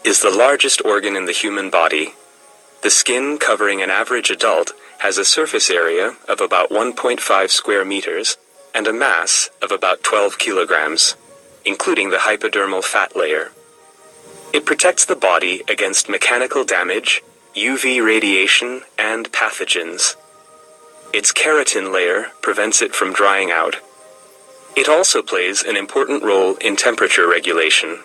is the largest organ in the human body. The skin covering an average adult has a surface area of about 1.5 square meters and a mass of about 12 kilograms, including the hypodermal fat layer. It protects the body against mechanical damage, UV radiation, and pathogens. Its keratin layer prevents it from drying out. It also plays an important role in temperature regulation.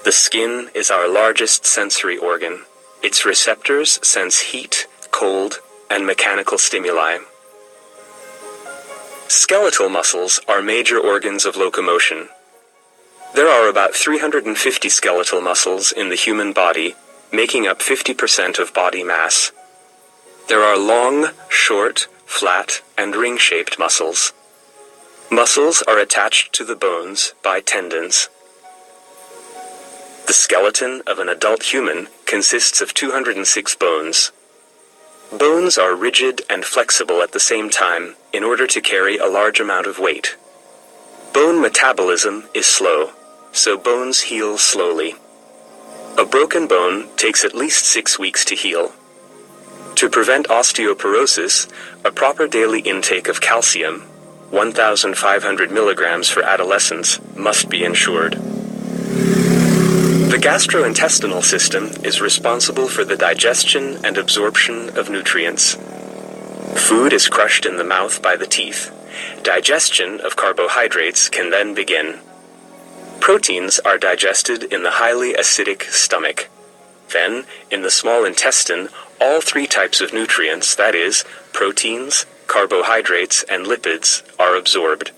The skin is our largest sensory organ. Its receptors sense heat, cold, and mechanical stimuli. Skeletal muscles are major organs of locomotion. There are about 350 skeletal muscles in the human body, making up 50% of body mass. There are long, short, flat, and ring-shaped muscles. Muscles are attached to the bones by tendons. The skeleton of an adult human consists of 206 bones. Bones are rigid and flexible at the same time in order to carry a large amount of weight. Bone metabolism is slow, so bones heal slowly. A broken bone takes at least 6 weeks to heal. To prevent osteoporosis, a proper daily intake of calcium, 1,500 milligrams for adolescents, must be ensured. The gastrointestinal system is responsible for the digestion and absorption of nutrients. Food is crushed in the mouth by the teeth. Digestion of carbohydrates can then begin. Proteins are digested in the highly acidic stomach. Then, in the small intestine, all 3 types of nutrients, that is, proteins, carbohydrates, and lipids, are absorbed.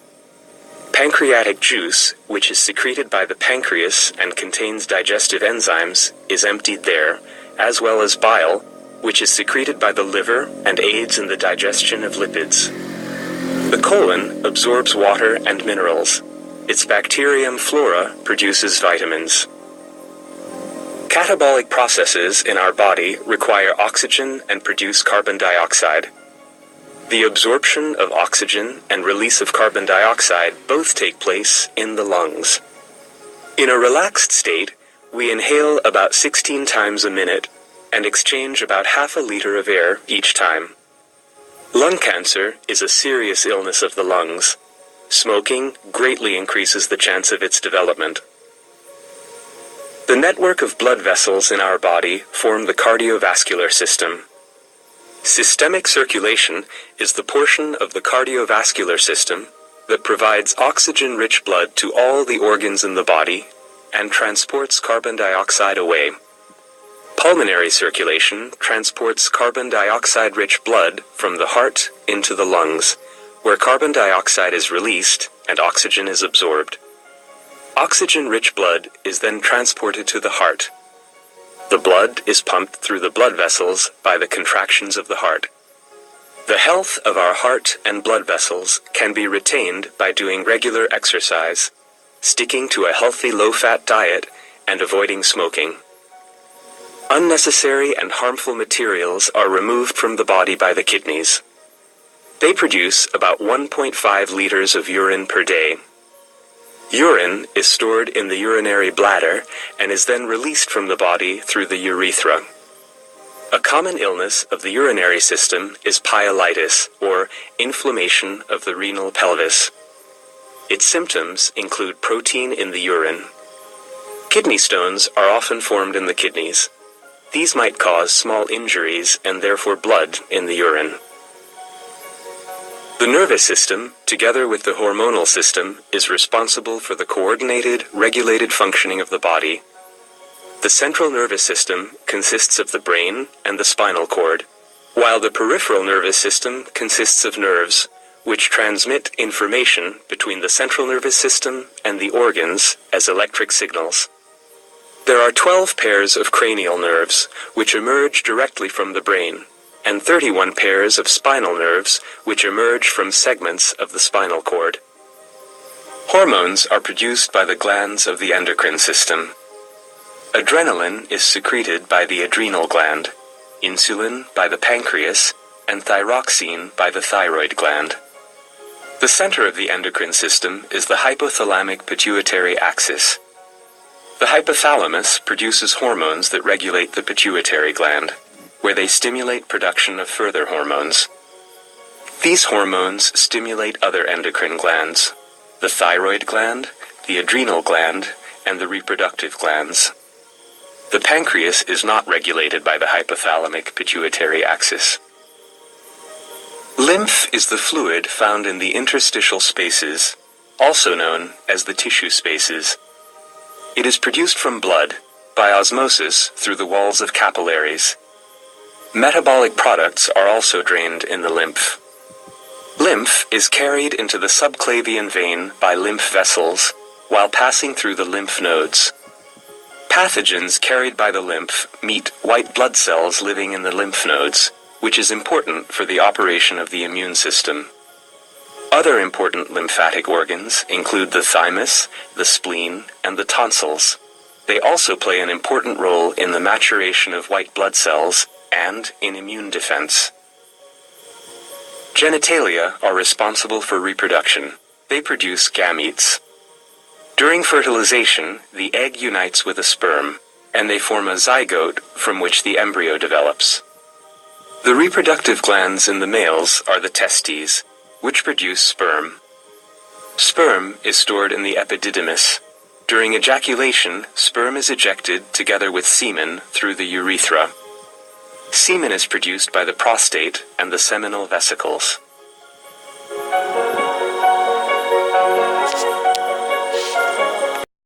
Pancreatic juice, which is secreted by the pancreas and contains digestive enzymes, is emptied there, as well as bile, which is secreted by the liver and aids in the digestion of lipids. The colon absorbs water and minerals. Its bacterium flora produces vitamins. Catabolic processes in our body require oxygen and produce carbon dioxide. The absorption of oxygen and release of carbon dioxide both take place in the lungs. In a relaxed state, we inhale about 16 times a minute and exchange about half a liter of air each time. Lung cancer is a serious illness of the lungs. Smoking greatly increases the chance of its development. The network of blood vessels in our body form the cardiovascular system. Systemic circulation is the portion of the cardiovascular system that provides oxygen-rich blood to all the organs in the body and transports carbon dioxide away. Pulmonary circulation transports carbon dioxide-rich blood from the heart into the lungs, where carbon dioxide is released and oxygen is absorbed. Oxygen-rich blood is then transported to the heart. The blood is pumped through the blood vessels by the contractions of the heart. The health of our heart and blood vessels can be retained by doing regular exercise, sticking to a healthy low-fat diet, and avoiding smoking. Unnecessary and harmful materials are removed from the body by the kidneys. They produce about 1.5 liters of urine per day. Urine is stored in the urinary bladder and is then released from the body through the urethra. A common illness of the urinary system is pyelitis, or inflammation of the renal pelvis. Its symptoms include protein in the urine. Kidney stones are often formed in the kidneys. These might cause small injuries and therefore blood in the urine. The nervous system, together with the hormonal system, is responsible for the coordinated, regulated functioning of the body. The central nervous system consists of the brain and the spinal cord, while the peripheral nervous system consists of nerves, which transmit information between the central nervous system and the organs as electric signals. There are 12 pairs of cranial nerves, which emerge directly from the brain, and 31 pairs of spinal nerves, which emerge from segments of the spinal cord. Hormones are produced by the glands of the endocrine system. Adrenaline is secreted by the adrenal gland, insulin by the pancreas, and thyroxine by the thyroid gland. The center of the endocrine system is the hypothalamic pituitary axis. The hypothalamus produces hormones that regulate the pituitary gland, where they stimulate production of further hormones. These hormones stimulate other endocrine glands, the thyroid gland, the adrenal gland, and the reproductive glands. The pancreas is not regulated by the hypothalamic pituitary axis. Lymph is the fluid found in the interstitial spaces, also known as the tissue spaces. It is produced from blood, by osmosis through the walls of capillaries. Metabolic products are also drained in the lymph. Lymph is carried into the subclavian vein by lymph vessels, while passing through the lymph nodes. Pathogens carried by the lymph meet white blood cells living in the lymph nodes, which is important for the operation of the immune system. Other important lymphatic organs include the thymus, the spleen, and the tonsils. They also play an important role in the maturation of white blood cells and in immune defense. Genitalia are responsible for reproduction. They produce gametes. During fertilization, the egg unites with a sperm, and they form a zygote from which the embryo develops. The reproductive glands in the males are the testes, which produce sperm. Sperm is stored in the epididymis. During ejaculation, sperm is ejected together with semen through the urethra. Semen is produced by the prostate and the seminal vesicles.